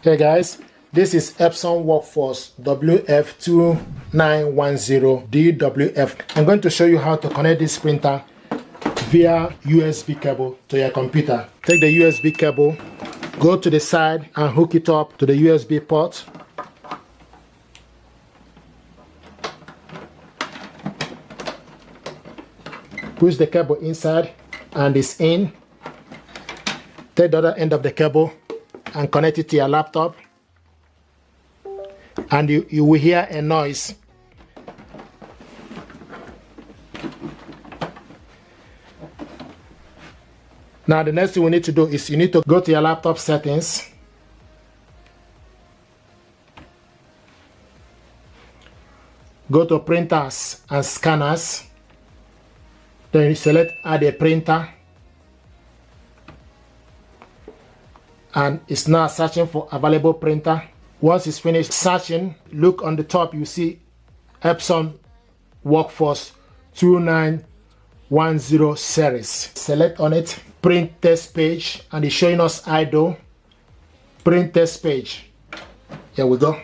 Hey guys, this is Epson Workforce WF2910DWF. I'm going to show you how to connect this printer via USB cable to your computer. Take the USB cable, go to the side and hook it up to the USB port. Push the cable inside and it's in. Take the other end of the cable and connect it to your laptop, and you will hear a noise. Now the next thing we need to do is you need to go to your laptop settings, go to printers and scanners, then you select add a printer, and it's now searching for available printer. Once it's finished searching, look on the top, you see Epson Workforce 2910 series. Select on it, print test page, and it's showing us idle. Print test page. Here we go.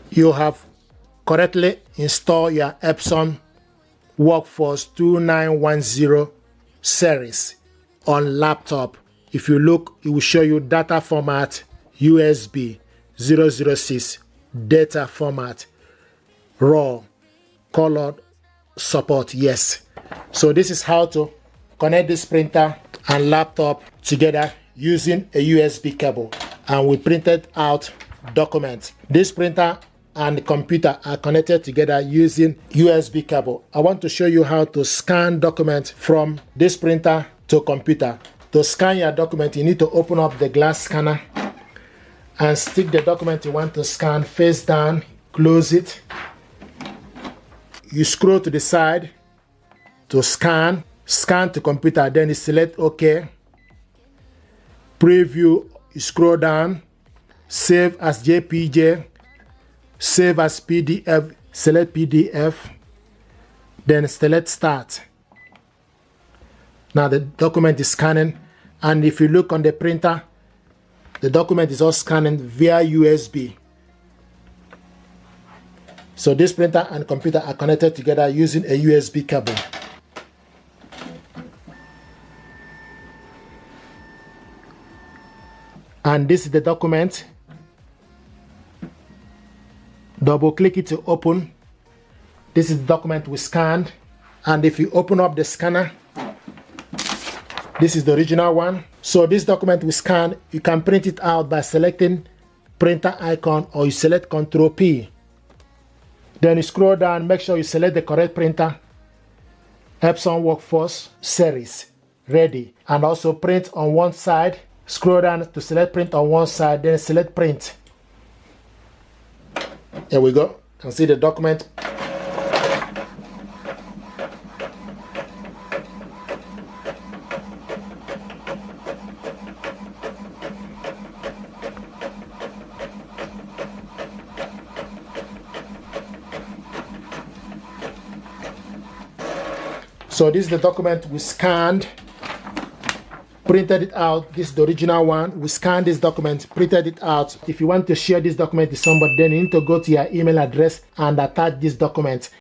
You have correctly installed your Epson Workforce 2910 series on laptop. If you look, it will show you data format USB 006, data format raw, colored support yes. So this is how to connect this printer and laptop together using a USB cable, and we printed out documents. This printer and the computer are connected together using USB cable. I want to show you how to scan document from this printer to computer. To scan your document, you need to open up the glass scanner and stick the document you want to scan face down, close it. You scroll to the side to scan to computer, then you select OK. Preview, you scroll down, save as JPG, save as PDF, select PDF, then select start. Now the document is scanning, and if you look on the printer, the document is all scanning via USB. So this printer and computer are connected together using a USB cable. And this is the document. Double click it to open. This is the document we scanned, and if you open up the scanner, this is the original one. So this document we scanned, you can print it out by selecting printer icon, or you select Ctrl P. Then you scroll down, make sure you select the correct printer, Epson Workforce series, ready, and also print on one side. Scroll down to select print on one side, then select print. Here we go. You can see the document. So this is the document we scanned, printed it out. This is the original one. We scanned this document, printed it out. If you want to share this document with somebody, then you need to go to your email address and attach this document.